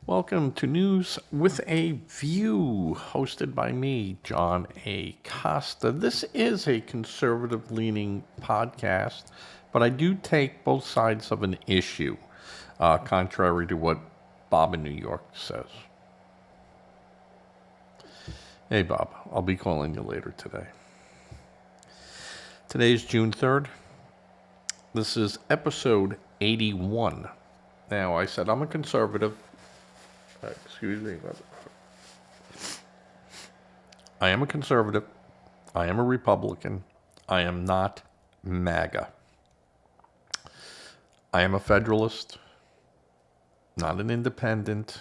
Welcome to News with a View, hosted by me, John A. Costa. This is a conservative leaning podcast, but I do take both sides of an issue, contrary to what Bob in New York says. Hey, Bob, I'll be calling you later today. Today is June 3rd. This is episode 81. Now, I said I'm a conservative. Excuse me. I am a conservative. I am a Republican. I am not MAGA. I am a federalist, not an independent,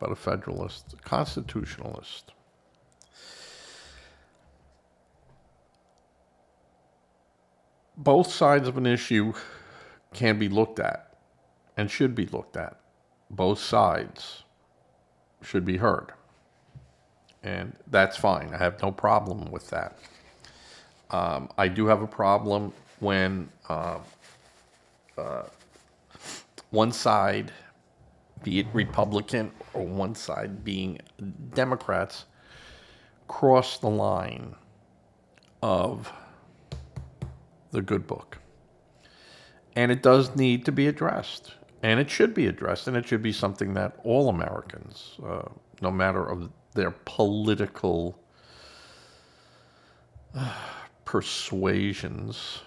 but a federalist, a constitutionalist. Both sides of an issue can be looked at and should be looked at. Both sides should be heard. And that's fine. I have no problem with that. I do have a problem when one side, be it Republican or one side being Democrats, cross the line of the good book. And it does need to be addressed. And it should be addressed. And it should be something that all Americans, no matter of their political persuasions,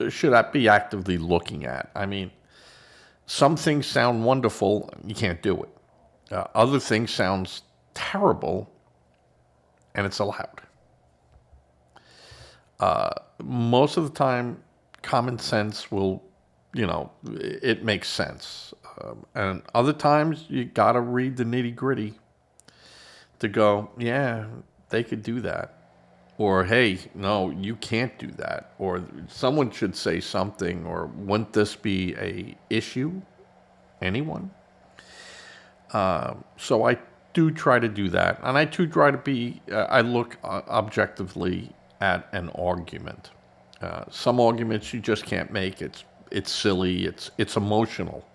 should be actively looking at. I mean, some things sound wonderful, you can't do it. Other things sounds terrible, and it's allowed. Most of the time, common sense will, it makes sense. And other times, you got to read the nitty gritty to go, yeah, they could do that. Or, hey, no, you can't do that. Or someone should say something, or wouldn't this be a issue? Anyone? So I do try to do that. And I do try to be, I look objectively at an argument. Some arguments you just can't make. It's silly. It's emotional.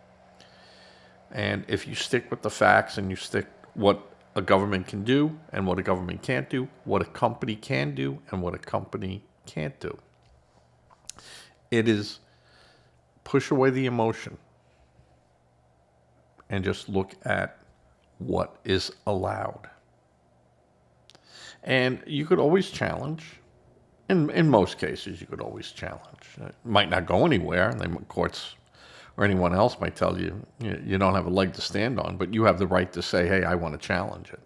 And if you stick with the facts and you stick what a government can do and what a government can't do, what a company can do and what a company can't do, it is push away the emotion and just look at what is allowed. And you could always challenge. In most cases, you could always challenge. It might not go anywhere, and the courts or anyone else might tell you, you don't have a leg to stand on, but you have the right to say, hey, I want to challenge it.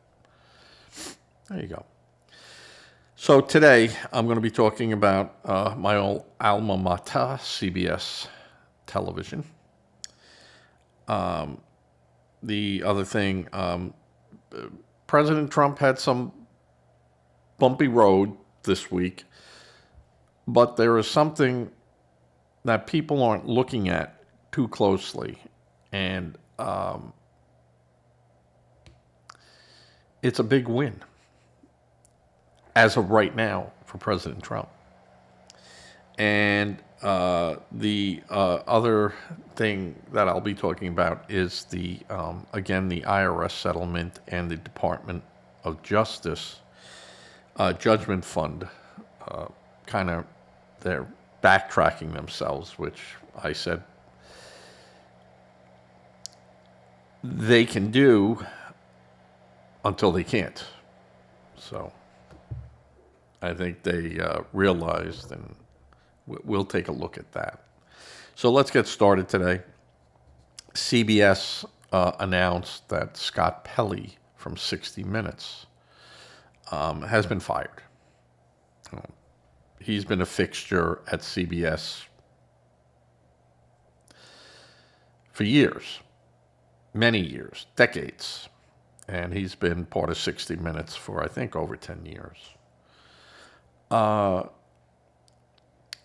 There you go. So today, I'm going to be talking about my old alma mater, CBS television. The other thing, President Trump had some bumpy road this week, but there is something that people aren't looking at too closely, and it's a big win as of right now for President Trump. And the other thing that I'll be talking about is again, the IRS settlement and the Department of Justice judgment fund. Kind of, they're backtracking themselves, which I said they can do until they can't. So I think they realized, and we'll take a look at that. So let's get started today. CBS announced that Scott Pelle from 60 Minutes has been fired. He's been a fixture at CBS for years. Many years, decades. And he's been part of 60 Minutes for, I think, over 10 years.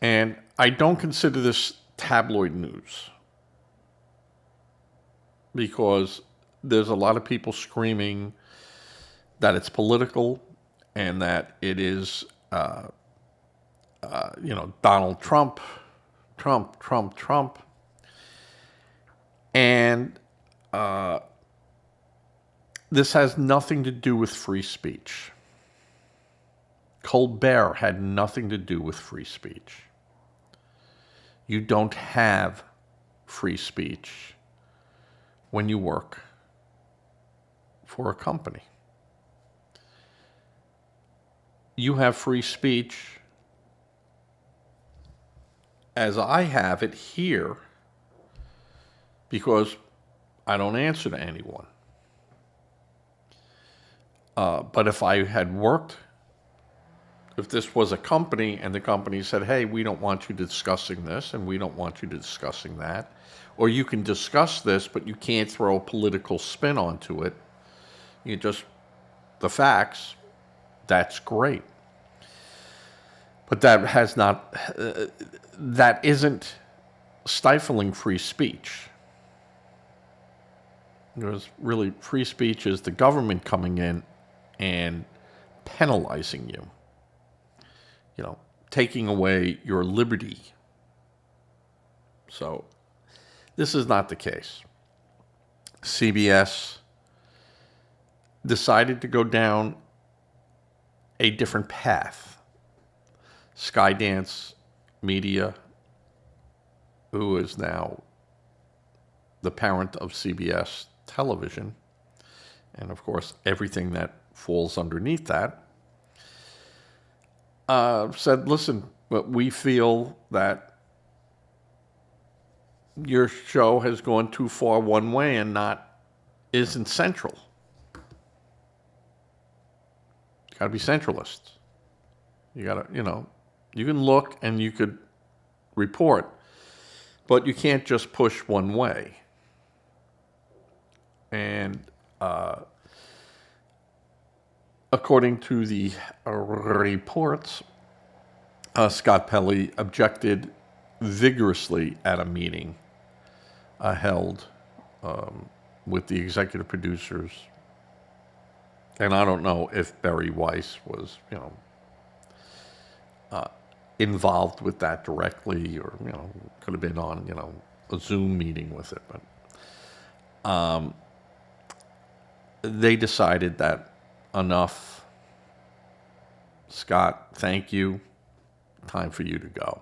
And I don't consider this tabloid news because there's a lot of people screaming that it's political and that it is, Donald Trump. And This has nothing to do with free speech. Colbert had nothing to do with free speech. You don't have free speech when you work for a company. You have free speech as I have it here because I don't answer to anyone. But if I had worked, if this was a company and the company said, hey, we don't want you discussing this and we don't want you discussing that, or you can discuss this, but you can't throw a political spin onto it, you just, the facts, that's great. But that has not, that isn't stifling free speech. Because really, free speech is the government coming in and penalizing you. You know, taking away your liberty. So, this is not the case. CBS decided to go down a different path. Skydance Media, who is now the parent of CBS Television, and of course everything that falls underneath that, said, listen, but we feel that your show has gone too far one way and isn't central. It's got to be centralist. You got to, you can look and you could report, but you can't just push one way. And according to the reports, Scott Pelle objected vigorously at a meeting held with the executive producers. And I don't know if Barry Weiss was, involved with that directly, or could have been on a Zoom meeting with it, but they decided that enough. Scott, thank you. Time for you to go.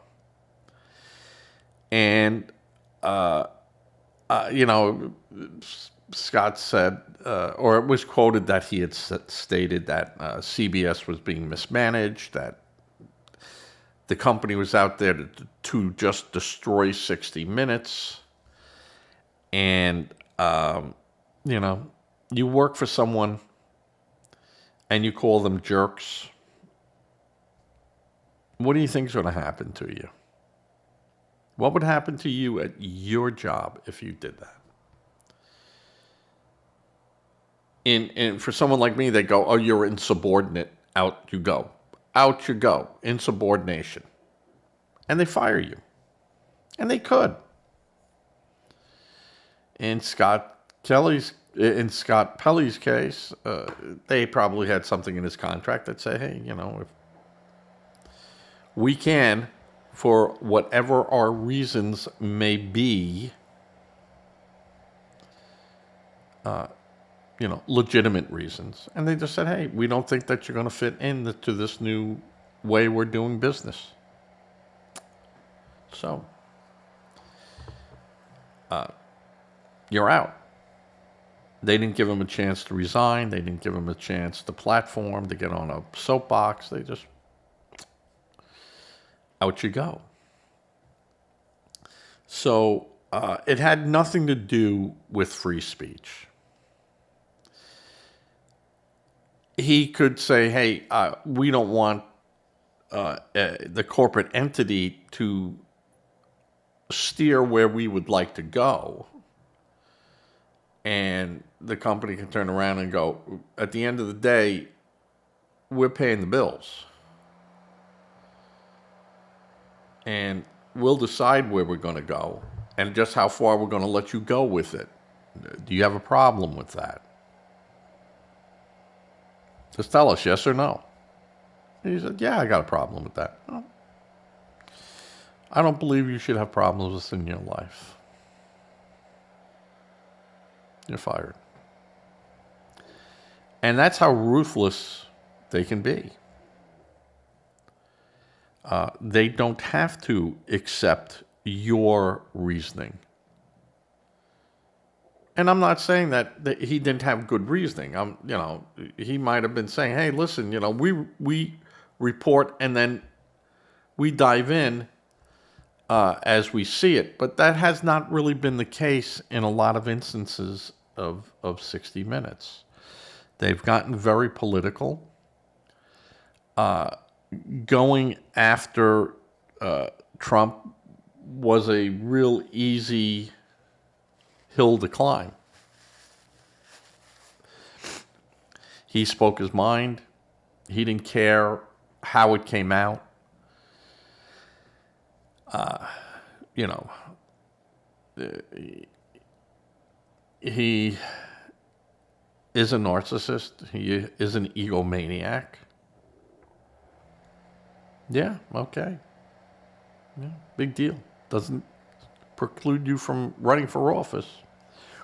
And Scott said, or it was quoted that he had stated that CBS was being mismanaged, that the company was out there to just destroy 60 Minutes. And, you work for someone and you call them jerks. What do you think is going to happen to you? What would happen to you at your job if you did that? And for someone like me, they go, oh, you're insubordinate. Out you go. Out you go. Insubordination. And they fire you. And they could. In Scott Pelle's case, they probably had something in his contract that say, hey, if we can, for whatever our reasons may be, legitimate reasons. And they just said, hey, we don't think that you're going to fit into this new way we're doing business. So, you're out. They didn't give him a chance to resign. They didn't give him a chance to platform, to get on a soapbox. They just, out you go. So it had nothing to do with free speech. He could say, hey, we don't want the corporate entity to steer where we would like to go. And the company can turn around and go, at the end of the day, we're paying the bills. And we'll decide where we're going to go and just how far we're going to let you go with it. Do you have a problem with that? Just tell us yes or no. And he said, yeah, I got a problem with that. Well, I don't believe you should have problems in your life. You're fired. And that's how ruthless they can be. They don't have to accept your reasoning. And I'm not saying that he didn't have good reasoning. He might have been saying, "Hey, listen, we report and then we dive in as we see it." But that has not really been the case in a lot of instances of 60 Minutes. They've gotten very political, going after Trump was a real easy hill to climb. He spoke his mind. He didn't care how it came out. He is a narcissist. He is an egomaniac. Yeah, okay. Yeah, big deal. Doesn't preclude you from running for office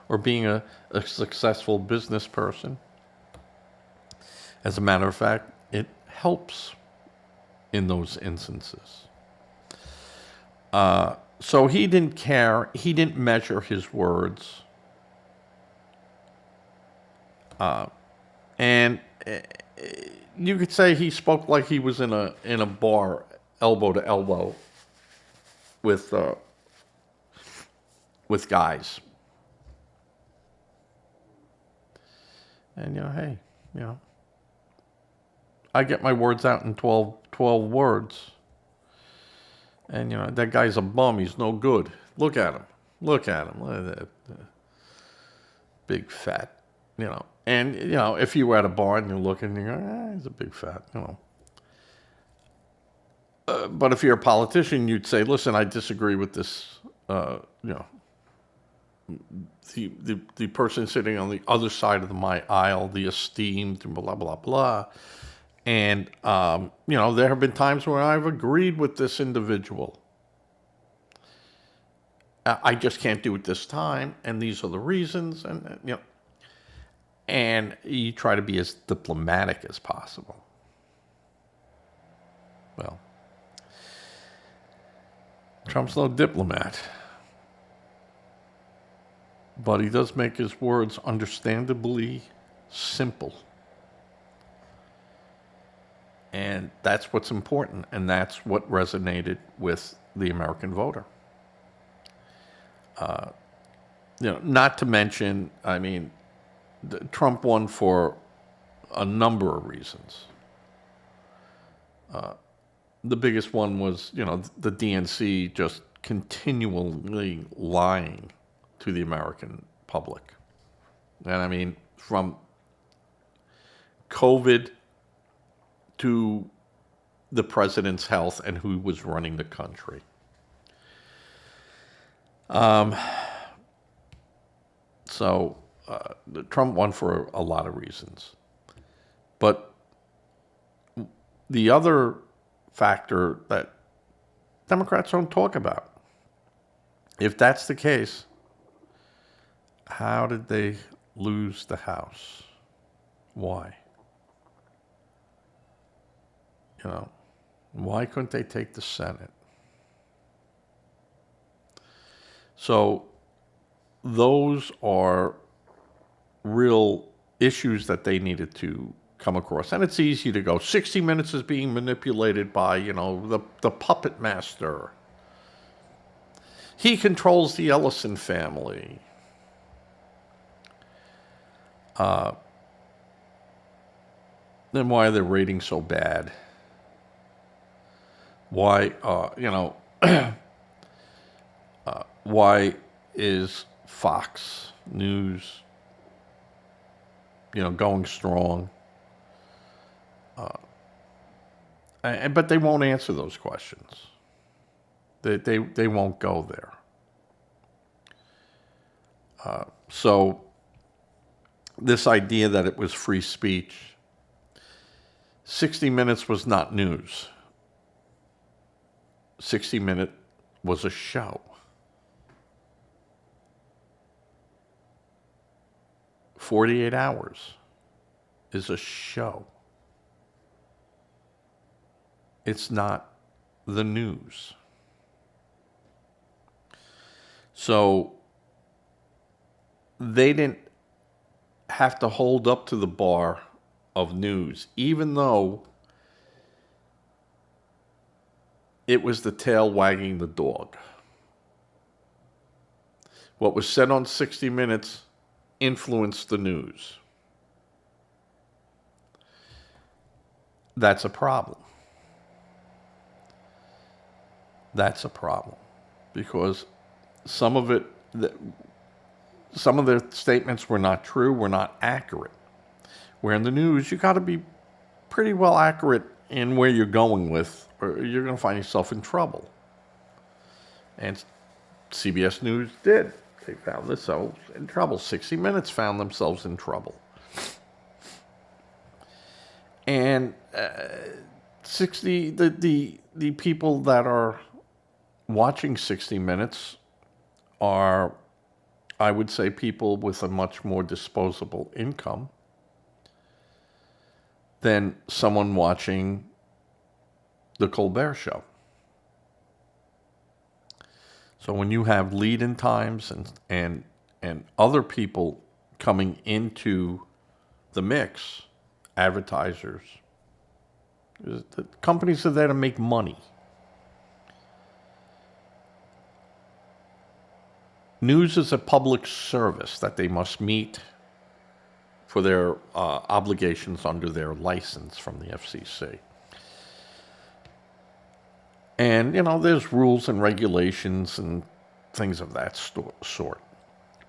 or being a successful business person. As a matter of fact, it helps in those instances. So he didn't care. He didn't measure his words. And you could say he spoke like he was in a bar, elbow to elbow, with guys. And hey, I get my words out in 12 words. And that guy's a bum. He's no good. Look at him. Look at that big fat. And if you were at a bar and you're looking, you go, he's a big fat. But if you're a politician, you'd say, listen, I disagree with this. The person sitting on the other side of my aisle, the esteemed, blah blah blah. And there have been times where I've agreed with this individual. I just can't do it this time, and these are the reasons. And you try to be as diplomatic as possible. Well, Trump's no diplomat. But he does make his words understandably simple. And that's what's important, and that's what resonated with the American voter. Not to mention, Trump won for a number of reasons. The biggest one was, the DNC just continually lying to the American public. And from COVID to the president's health and who was running the country. So Trump won for a lot of reasons. But the other factor that Democrats don't talk about, if that's the case, how did they lose the House? Why? Why couldn't they take the Senate? So those are real issues that they needed to come across. And it's easy to go, 60 Minutes is being manipulated by, the puppet master. He controls the Ellison family. Then why are their ratings so bad? Why, why is Fox News, going strong? But they won't answer those questions. They won't go there. So this idea that it was free speech, 60 Minutes was not news. 60 Minutes was a show. 48 hours is a show. It's not the news. So they didn't have to hold up to the bar of news, even though it was the tail wagging the dog. What was said on 60 Minutes influenced the news. That's a problem. That's a problem. Because some of their statements were not true, were not accurate. Where in the news, you got to be pretty well accurate in where you're going with, or you're going to find yourself in trouble. And CBS News did. They found themselves in trouble. 60 Minutes found themselves in trouble. And the people that are watching 60 Minutes are, I would say, people with a much more disposable income than someone watching the Colbert Show. So when you have lead-in times and other people coming into the mix, advertisers, the companies are there to make money. News is a public service that they must meet for their obligations under their license from the FCC. And, there's rules and regulations and things of that sort.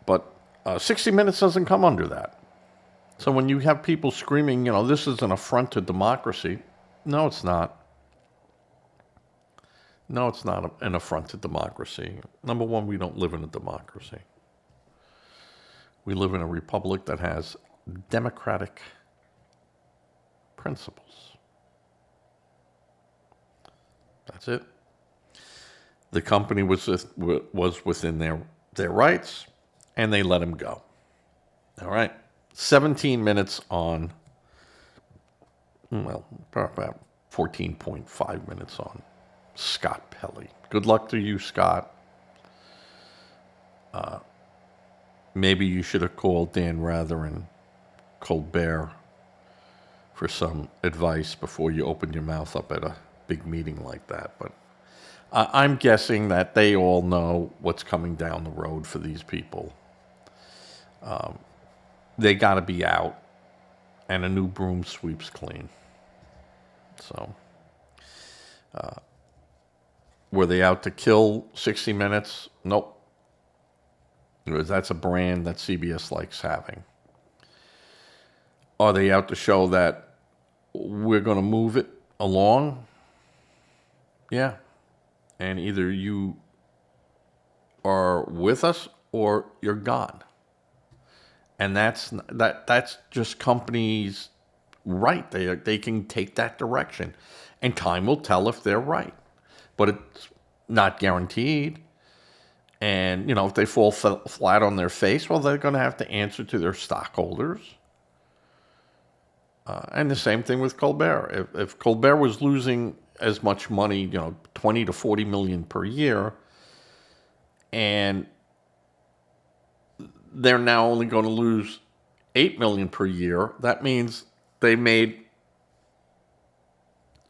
But 60 Minutes doesn't come under that. So when you have people screaming, this is an affront to democracy, no, it's not. No, it's not an affront to democracy. Number one, we don't live in a democracy. We live in a republic that has democratic principles. That's it. The company was within their rights, and they let him go. All right. 17 minutes on, about 14.5 minutes on Scott Pelle. Good luck to you, Scott. Maybe you should have called Dan Rather and Colbert for some advice before you opened your mouth up at a big meeting like that. But I'm guessing that they all know what's coming down the road for these people. They got to be out, and a new broom sweeps clean. So, were they out to kill 60 Minutes? Nope. Because that's a brand that CBS likes having. Are they out to show that we're going to move it along? Yeah. And either you are with us or you're gone. And that's just companies' right. They can take that direction. And time will tell if they're right. But it's not guaranteed. And, if they fall flat on their face, well, they're going to have to answer to their stockholders. And the same thing with Colbert. If Colbert was losing as much money, 20 to 40 million per year, and they're now only going to lose 8 million per year, that means they made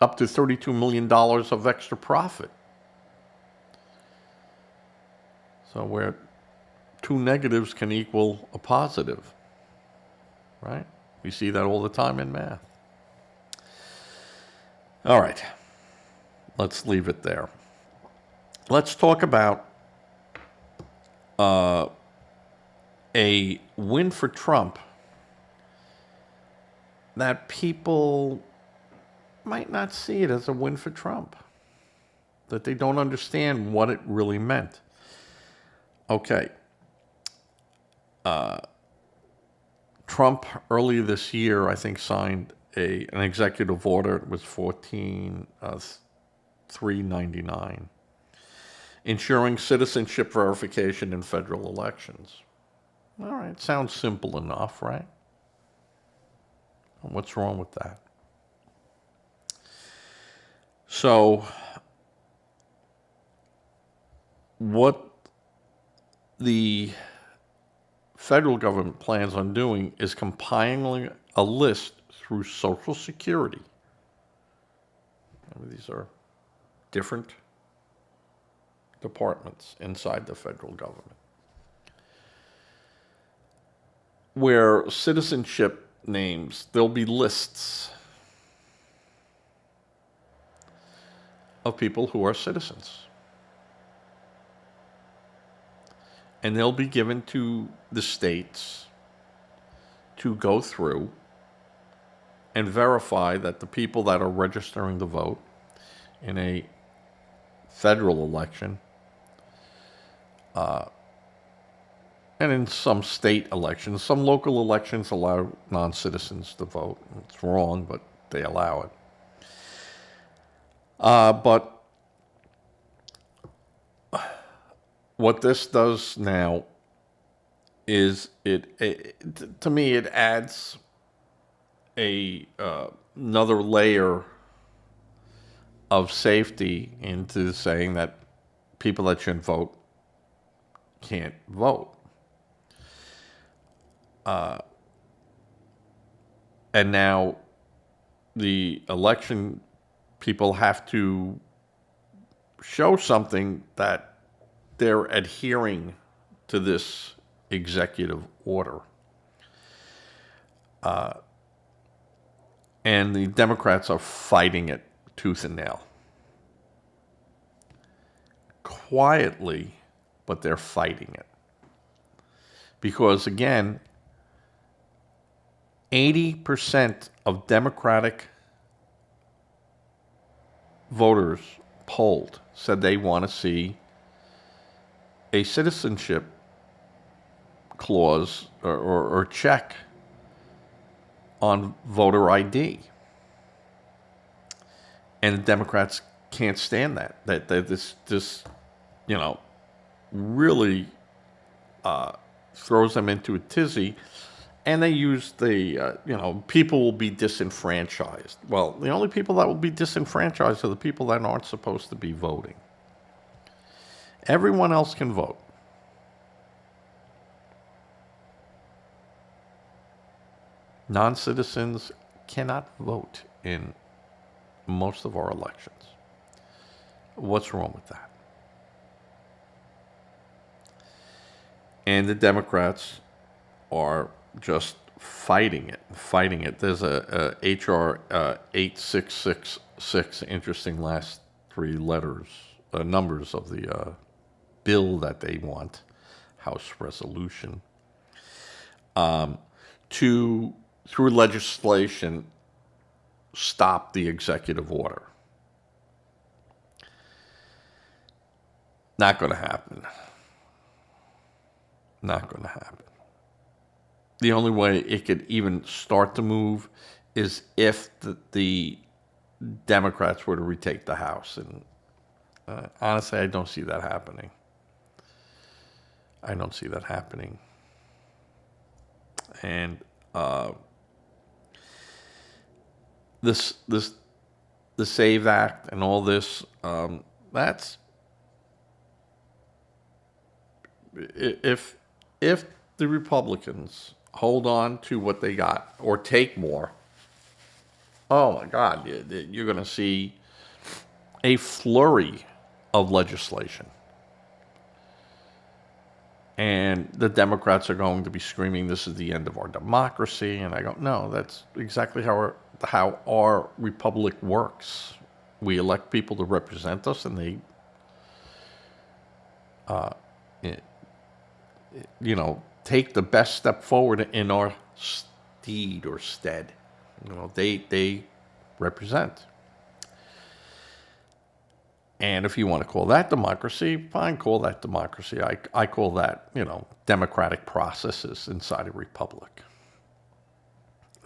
up to $32 million of extra profit. So where two negatives can equal a positive, right? We see that all the time in math. All right. Let's leave it there. Let's talk about a win for Trump that people might not see it as a win for Trump, that they don't understand what it really meant. Okay. Trump earlier this year, I think, signed an executive order. It was 399, ensuring citizenship verification in federal elections. All right, sounds simple enough, right? What's wrong with that? So, what the federal government plans on doing is compiling a list through Social Security. These are different departments inside the federal government, where citizenship names, there'll be lists of people who are citizens. And they'll be given to the states to go through and verify that the people that are registering to vote in a federal election and in some state elections, some local elections allow non-citizens to vote. It's wrong, but they allow it. But what this does now is to me, it adds another layer of safety into saying that people that shouldn't vote can't vote. And now the election people have to show something that they're adhering to this executive order. And the Democrats are fighting it tooth and nail. Quietly, but they're fighting it. Because again, 80% of Democratic voters polled said they want to see a citizenship clause or check on voter ID. And the Democrats can't stand that. That this really throws them into a tizzy. And they use people will be disenfranchised. Well, the only people that will be disenfranchised are the people that aren't supposed to be voting. Everyone else can vote. Non-citizens cannot vote in most of our elections. What's wrong with that? And the Democrats are just fighting it. There's a HR 8666, interesting last three numbers of the bill that they want, House resolution, to, through legislation, stop the executive order. Not going to happen. Not going to happen. The only way it could even start to move is if the Democrats were to retake the House. And honestly, I don't see that happening. I don't see that happening. And the SAVE Act and all this, that's if the Republicans hold on to what they got or take more, oh my God, you're going to see a flurry of legislation. And the Democrats are going to be screaming, this is the end of our democracy. And I go, no, that's exactly how our republic works. We elect people to represent us, and they, take the best step forward in our stead. They represent. And if you want to call that democracy, fine, call that democracy. I call that, democratic processes inside a republic.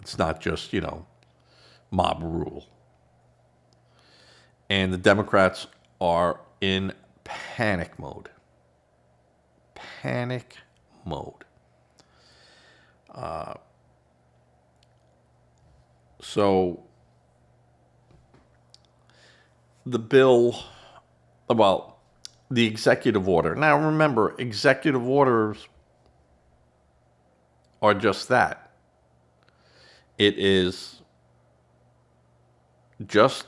It's not just, mob rule. And the Democrats are in panic mode. Panic mode. So the bill, well, the executive order. Now remember, executive orders are just that. It is just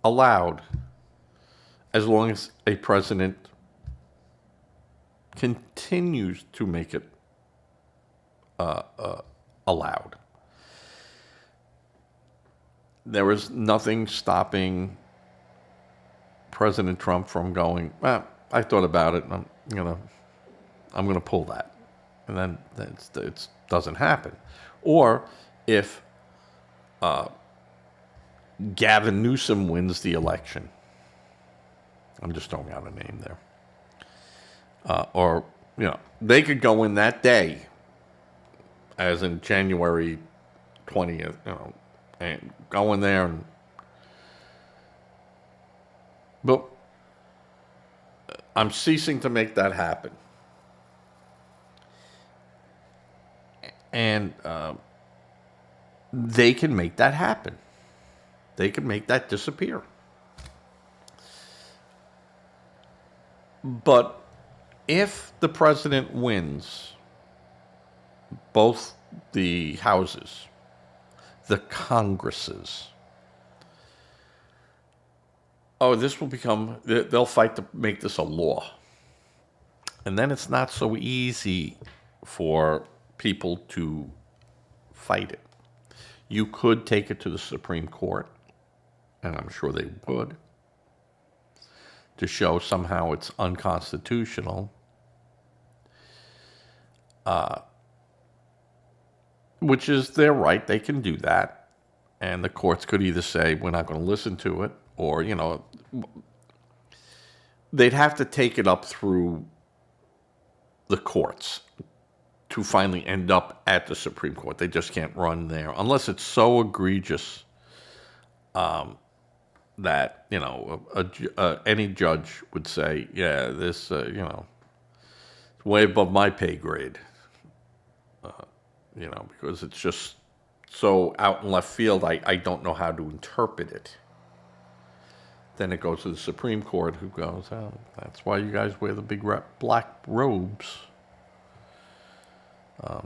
allowed as long as a president continues to make it allowed. There is nothing stopping President Trump from going, well, I thought about it, and I'm gonna pull that, and then it doesn't happen. Or if Gavin Newsom wins the election, I'm just throwing out a name there, or they could go in that day, as in January 20th, and go in there and. But I'm ceasing to make that happen. And they can make that happen. They can make that disappear. But if the president wins both the houses, the Congresses, this will become, they'll fight to make this a law. And then it's not so easy for people to fight it. You could take it to the Supreme Court, and I'm sure they would, to show somehow it's unconstitutional. Which is their right. They can do that. And the courts could either say, we're not going to listen to it, or, they'd have to take it up through the courts to finally end up at the Supreme Court. They just can't run there unless it's so egregious that, any judge would say, yeah, this, it's way above my pay grade, because it's just so out in left field, I don't know how to interpret it. Then it goes to the Supreme Court, who goes, oh, that's why you guys wear the big black robes.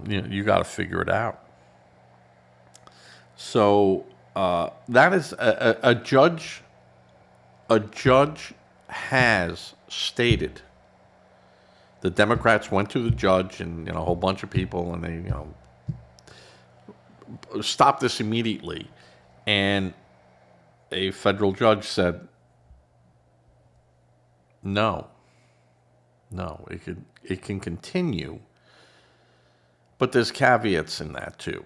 You got to figure it out. So that is a judge. A judge has stated. The Democrats went to the judge and a whole bunch of people, and they stopped this immediately. And a federal judge said, no, it can continue, but there's caveats in that too,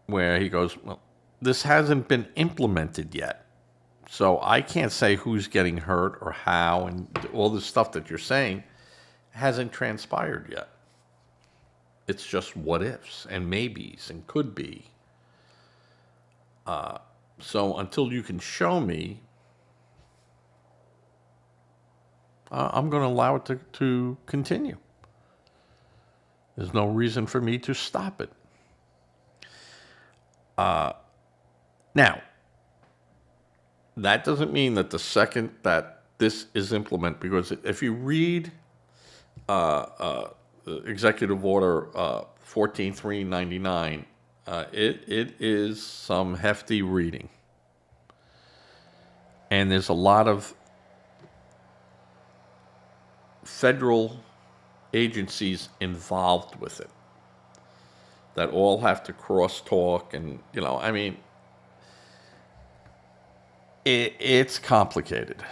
where he goes, well, this hasn't been implemented yet, so I can't say who's getting hurt or how, and all this stuff that you're saying hasn't transpired yet. It's just what ifs and maybes and could be. So until you can show me, I'm going to allow it to continue. There's no reason for me to stop it. Now, that doesn't mean that the second that this is implemented, because if you read Executive Order 14399, it is some hefty reading. And there's a lot of federal agencies involved with it that all have to crosstalk, and it's complicated.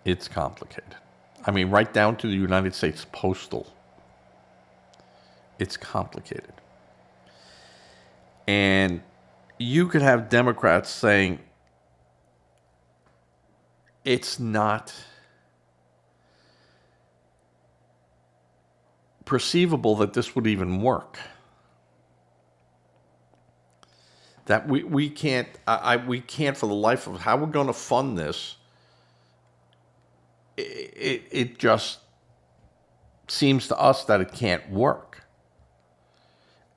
It's complicated. Right down to the United States Postal. It's complicated. And you could have Democrats saying it's not perceivable that this would even work. That we can't we can't for the life of how we're going to fund this. It just seems to us that it can't work.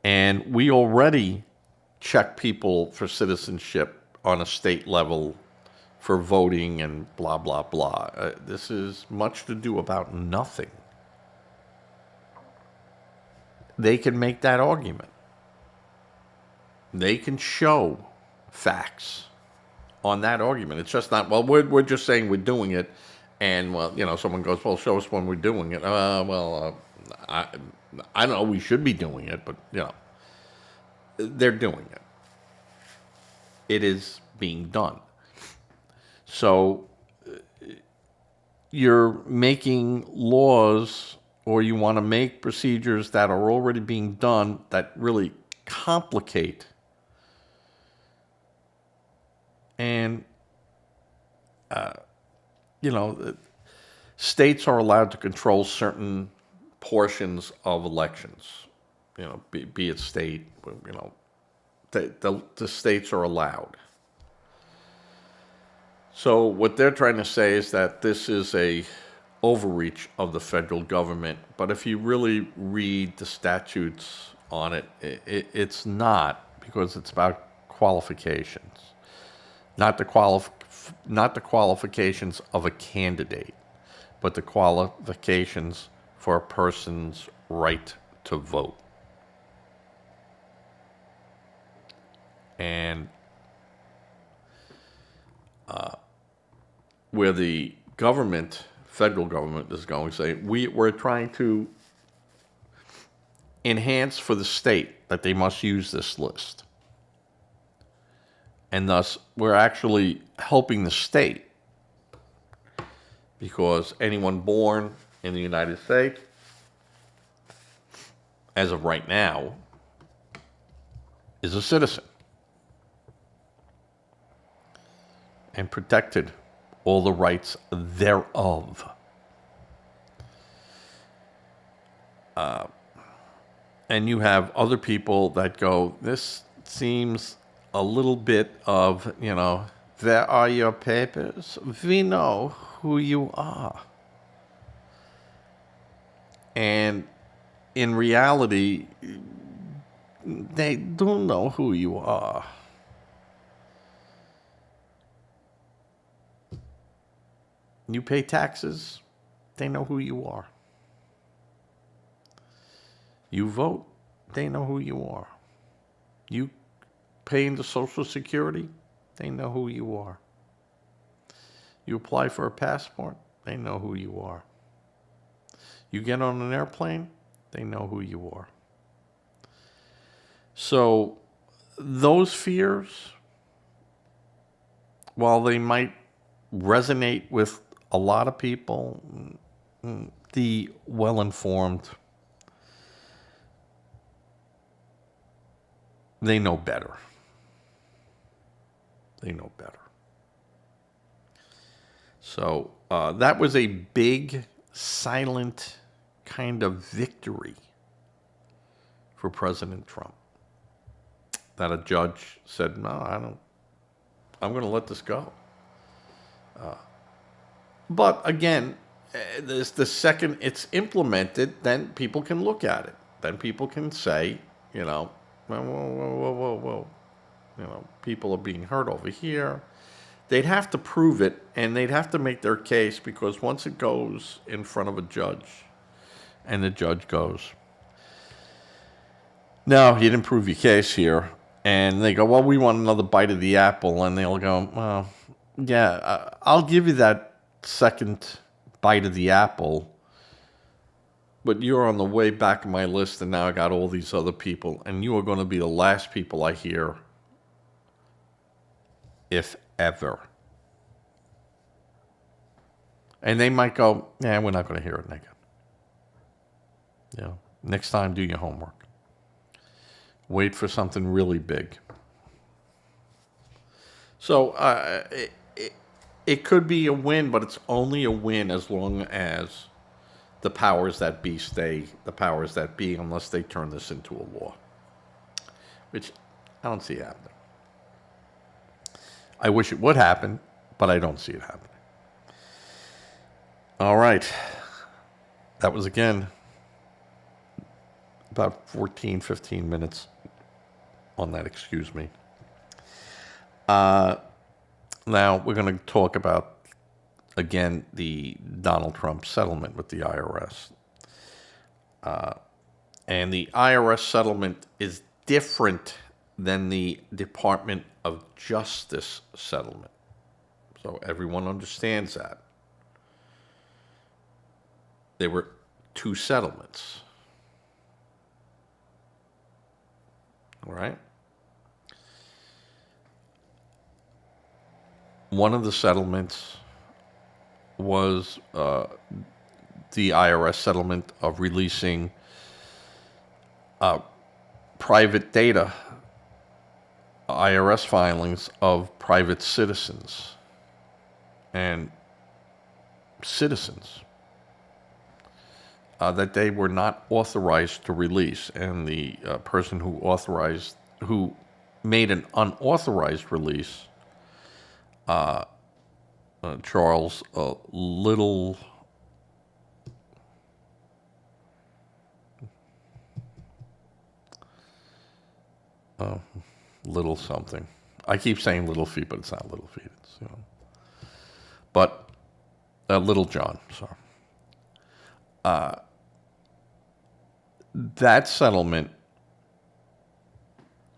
And we already check people for citizenship on a state level for voting and blah, blah, blah. This is much to do about nothing. They can make that argument. They can show facts on that argument. It's just not, well, we're just saying we're doing it. And, well, someone goes, well, show us when we're doing it. I don't know, we should be doing it, but, they're doing it. It is being done. So you're making laws, or you want to make procedures that are already being done that really complicate. And, states are allowed to control certain portions of elections, be it state, the states are allowed. So what they're trying to say is that this is a overreach of the federal government. But if you really read the statutes on it, it's not, because it's about qualifications, not the qualifications of a candidate, but the qualifications for a person's right to vote. And where the government, federal government, is going to say, we're trying to enhance for the state that they must use this list. And thus, we're actually helping the state, because anyone born in the United States, as of right now, is a citizen and protected all the rights thereof. And you have other people that go, this seems a little bit of, where are your papers? We know who you are. And in reality, they don't know who you are. You pay taxes, they know who you are. You vote, they know who you are. You pay into Social Security, they know who you are. You apply for a passport, they know who you are. You get on an airplane, they know who you are. So those fears, while they might resonate with a lot of people, the well-informed, they know better. They know better. So that was a big, silent kind of victory for President Trump. That a judge said, no, I'm going to let this go. But again, the second it's implemented, then people can look at it. Then people can say, whoa. People are being hurt over here. They'd have to prove it, and they'd have to make their case, because once it goes in front of a judge, and the judge goes, no, you didn't prove your case here. And they go, well, we want another bite of the apple. And they'll go, well, yeah, I'll give you that second bite of the apple, but you're on the way back of my list, and now I got all these other people, and you are going to be the last people I hear, if ever. And they might go, we're not going to hear it again. Next time, do your homework. Wait for something really big. So it could be a win, but it's only a win as long as the powers that be stay the powers that be, unless they turn this into a law, which I don't see happening. I wish it would happen, but I don't see it happening. All right. That was, again, about 14, 15 minutes on that, excuse me. Now we're going to talk about, again, the Donald Trump settlement with the IRS. And the IRS settlement is different than the Department of Justice settlement. So everyone understands that. There were two settlements. All right? One of the settlements was the IRS settlement of releasing private data, IRS filings of private citizens and citizens that they were not authorized to release. And the person who made an unauthorized release, Charles Little, Little something. I keep saying Little Feet, but it's not Little Feet. It's, but Little John. Sorry. That settlement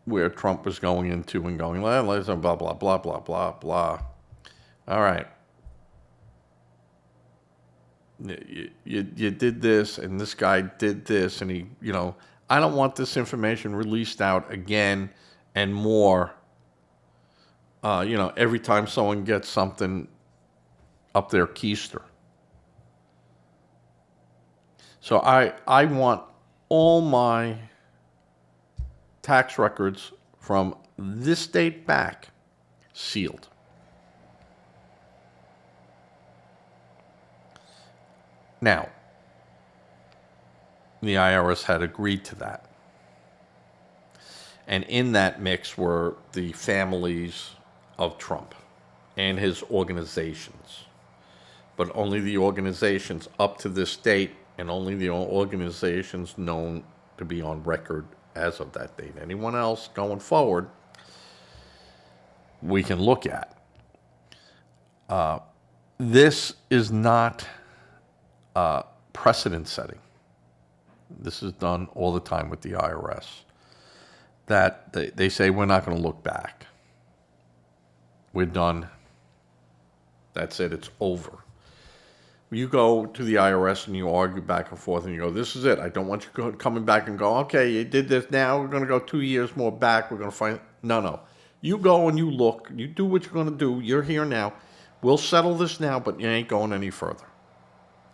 where Trump was going into and going, blah, blah, blah, blah, blah, blah, blah. All right. You did this, and this guy did this, and he, I don't want this information released out again and more. Every time someone gets something up their keister. So I want all my tax records from this date back sealed. Now, the IRS had agreed to that. And in that mix were the families of Trump and his organizations. But only the organizations up to this date, and only the organizations known to be on record as of that date. Anyone else going forward, we can look at. This is not precedent setting. This is done all the time with the IRS. That they say, we're not going to look back. We're done. That's it. It's over. You go to the IRS and you argue back and forth and you go, this is it. I don't want you coming back and go, okay, you did this. Now we're going to go 2 years more back. We're going to find. No. You go and you look. You do what you're going to do. You're here now. We'll settle this now, but you ain't going any further.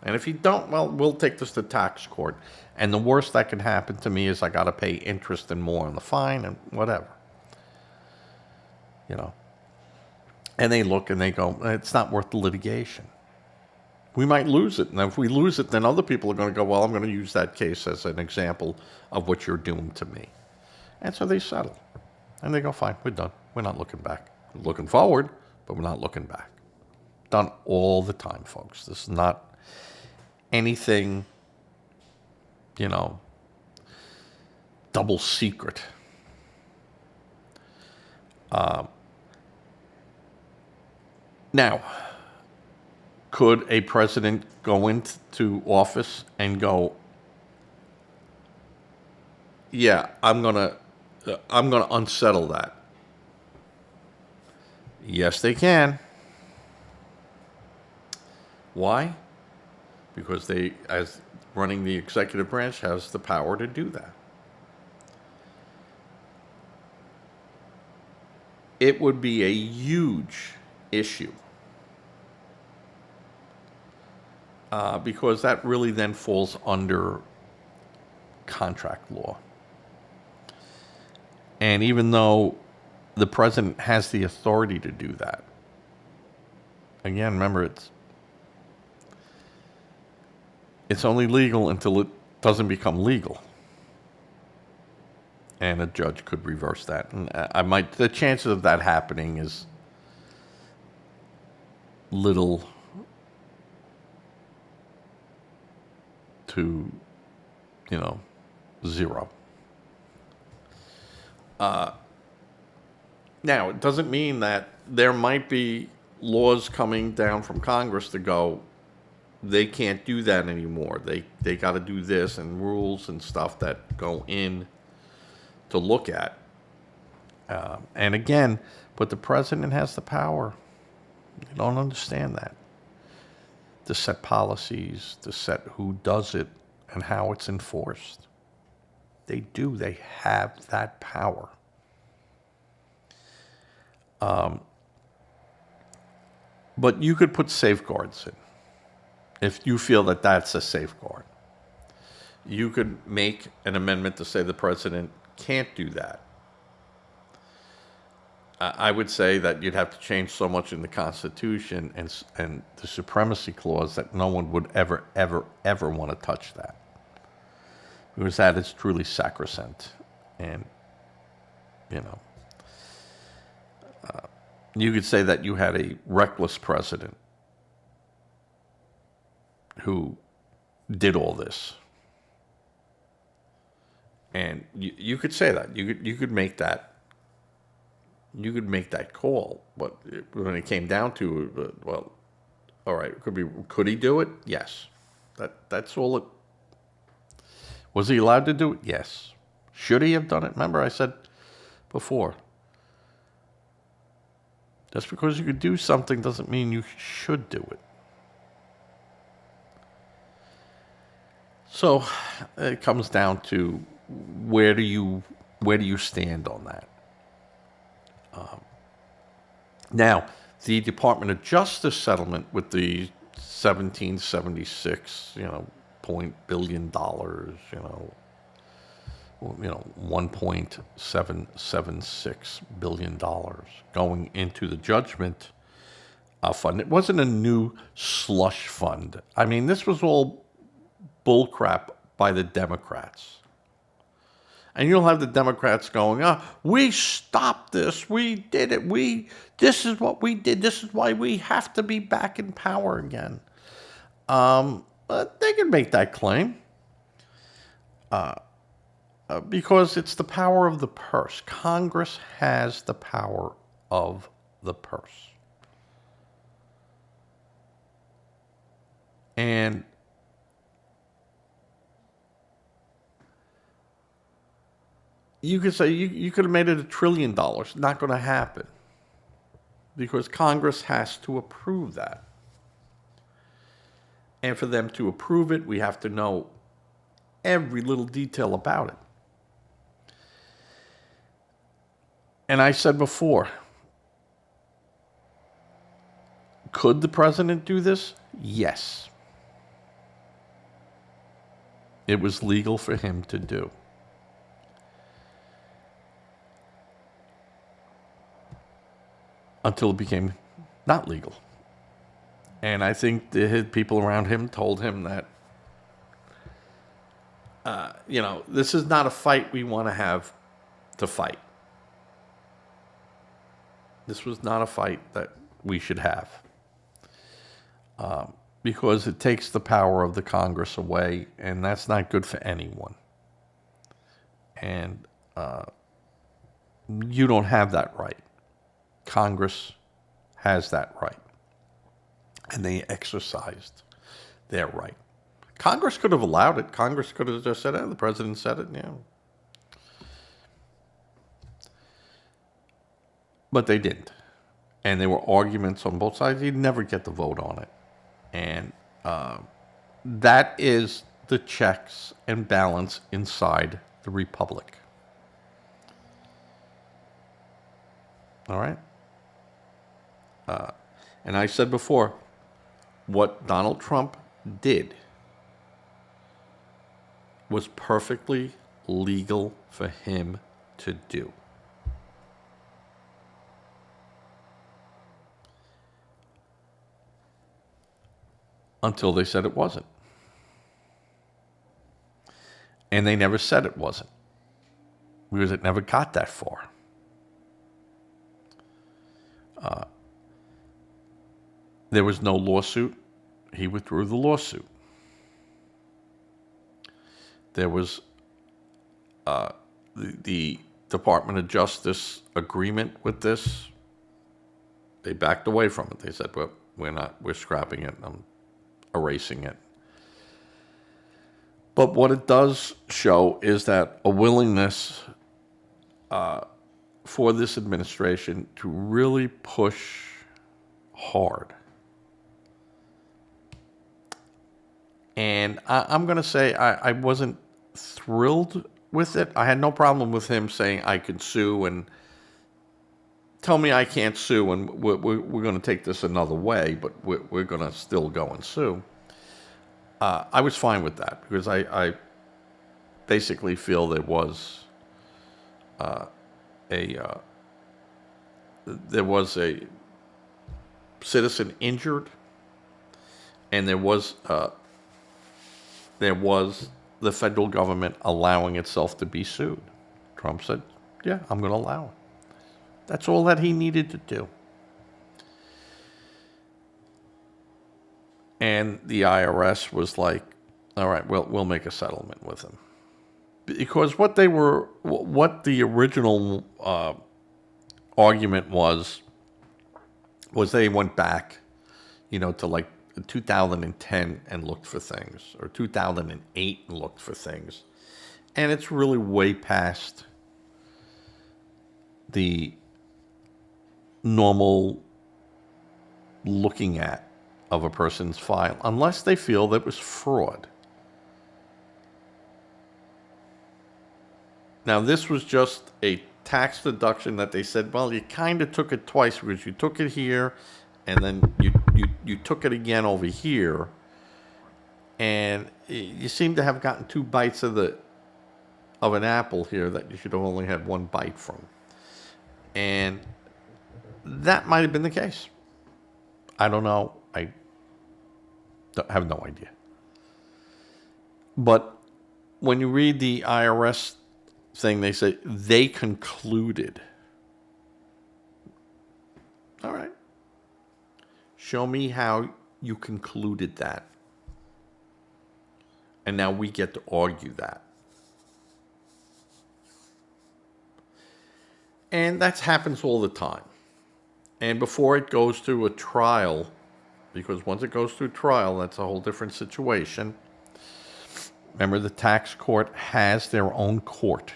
And if you don't, well, we'll take this to tax court. And the worst that can happen to me is I got to pay interest and more on the fine and whatever. And they look and they go, it's not worth the litigation. We might lose it. And if we lose it, then other people are going to go, well, I'm going to use that case as an example of what you're doing to me. And so they settle. And they go, fine, we're done. We're not looking back. We're looking forward, but we're not looking back. Done all the time, folks. This is not anything, double secret. Now, could a president go into office and go, yeah, I'm gonna unsettle that? Yes, they can. Why? Because they, as running the executive branch, has the power to do that. It would be a huge issue. Because that really then falls under contract law. And even though the president has the authority to do that, again, remember, it's only legal until it doesn't become legal. And a judge could reverse that. And the chances of that happening is little to, Zero. Now, it doesn't mean that there might be laws coming down from Congress to go, they can't do that anymore. They got to do this, and rules and stuff that go in to look at. And again, but the president has the power. You don't understand that. To set policies, to set who does it, and how it's enforced. They do. They have that power. But you could put safeguards in if you feel that that's a safeguard. You could make an amendment to say the president can't do that. I would say that you'd have to change so much in the Constitution and the supremacy clause that no one would ever, ever, ever want to touch that. Because that is truly sacrosanct. And, you know, you could say that you had a reckless president who did all this. And you could say that. You could make that. You could make that call. But when it came down to it, well, all right, could he do it? Yes. That's all it. Was he allowed to do it? Yes. Should he have done it? Remember, I said before, just because you could do something doesn't mean you should do it. So it comes down to where do you stand on that? Now, the Department of Justice settlement with the 1776, $1 billion, $1.776 billion going into the judgment fund. It wasn't a new slush fund. I mean, this was all bullcrap by the Democrats. And you'll have the Democrats going, we stopped this. We did it. This is what we did. This is why we have to be back in power again. But they can make that claim. Because it's the power of the purse. Congress has the power of the purse. And you could say you could have made it $1 trillion. Not going to happen. Because Congress has to approve that. And for them to approve it, we have to know every little detail about it. And I said before, could the president do this? Yes. It was legal for him to do. Until it became not legal. And I think the people around him told him that, this is not a fight we want to have to fight. This was not a fight that we should have. Because it takes the power of the Congress away, and that's not good for anyone. And you don't have that right. Congress has that right. And they exercised their right. Congress could have allowed it. Congress could have just said, the president said it, yeah. But they didn't. And there were arguments on both sides. You'd never get the vote on it. And that is the checks and balance inside the republic. All right? And I said before, what Donald Trump did was perfectly legal for him to do. Until they said it wasn't. And they never said it wasn't. Because it never got that far. There was no lawsuit. He withdrew the lawsuit. There was the Department of Justice agreement with this, they backed away from it. They said, well, we're scrapping it. I'm erasing it. But what it does show is that a willingness for this administration to really push hard. And I'm going to say I wasn't thrilled with it. I had no problem with him saying I could sue and tell me I can't sue and we're going to take this another way, but we're going to still go and sue. I was fine with that because I basically feel there was a citizen injured, and there was the federal government allowing itself to be sued. Trump said, "Yeah, I'm going to allow it." That's all that he needed to do. And the IRS was like, "All right, we'll make a settlement with him," because what the original argument was they went back, to like 2010 and looked for things, or 2008 and looked for things, and it's really way past the normal looking at of a person's file, unless they feel that it was fraud. Now, this was just a tax deduction that they said, well, you kind of took it twice because you took it here and then you took it again over here, and you seem to have gotten 2 bites of an apple here that you should have only had 1 bite from. And that might have been the case. I don't know. I have no idea. But when you read the IRS thing, they say they concluded. All right. Show me how you concluded that. And now we get to argue that. And that happens all the time. And before it goes through a trial, because once it goes through trial, that's a whole different situation. Remember, the tax court has their own court.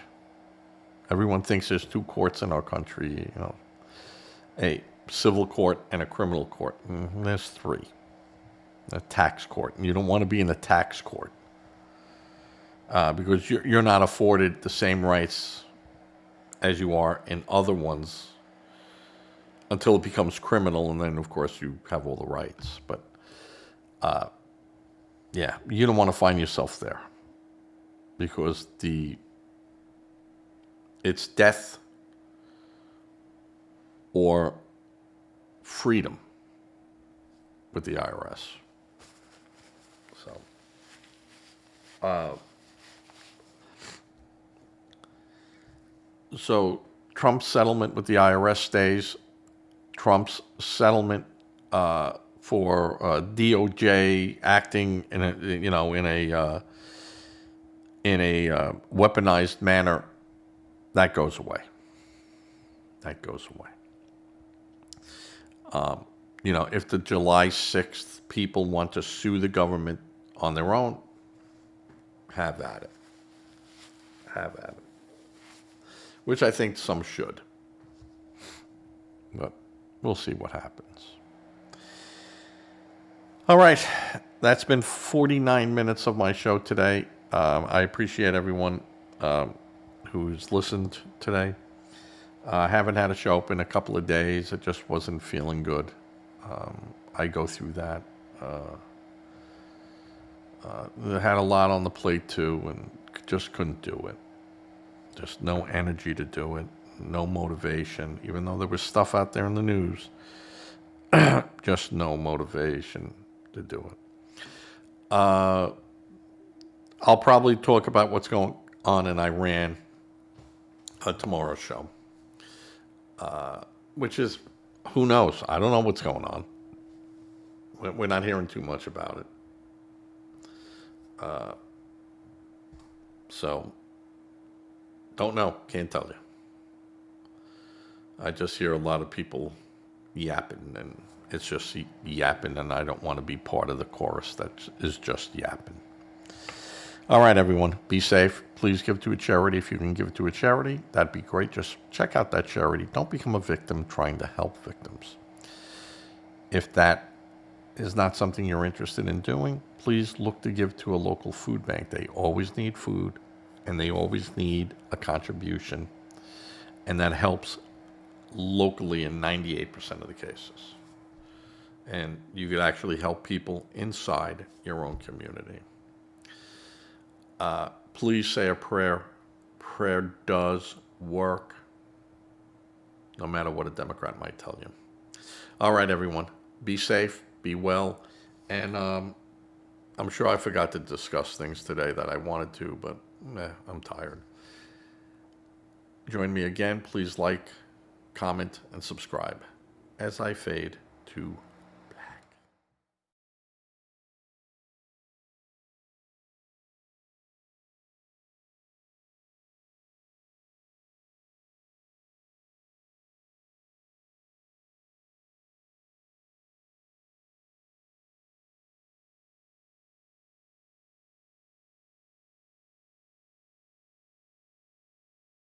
Everyone thinks there's 2 courts in our country, a civil court and a criminal court. There's 3. A tax court. And you don't want to be in the tax court because you're not afforded the same rights as you are in other ones until it becomes criminal, and then, of course, you have all the rights. But, yeah, you don't want to find yourself there because it's death or freedom with the IRS. So Trump's settlement with the IRS stays. Trump's settlement for DOJ acting in a weaponized manner, that goes away. That goes away. If the July 6th people want to sue the government on their own, have at it. Have at it. Which I think some should. But we'll see what happens. All right. That's been 49 minutes of my show today. I appreciate everyone who's listened today. I haven't had a show up in a couple of days. It just wasn't feeling good. I go through that. I had a lot on the plate too, and just couldn't do it. Just no energy to do it, no motivation, even though there was stuff out there in the news. Just no motivation to do it. I'll probably talk about what's going on in Iran on tomorrow's show, which is, who knows? I don't know what's going on. We're not hearing too much about it. So Don't know. Can't tell you. I just hear a lot of people yapping, and it's just yapping, and I don't want to be part of the chorus that is just yapping. All right, everyone, be safe. Please give to a charity if you can give to a charity. That'd be great. Just check out that charity. Don't become a victim trying to help victims. If that is not something you're interested in doing, please look to give to a local food bank. They always need food, and they always need a contribution, and that helps locally in 98% of the cases. And you could actually help people inside your own community. Please say a prayer. Prayer does work, no matter what a Democrat might tell you. All right, everyone. Be safe, be well, and I'm sure I forgot to discuss things today that I wanted to, but I'm tired. Join me again. Please like, comment, and subscribe as I fade to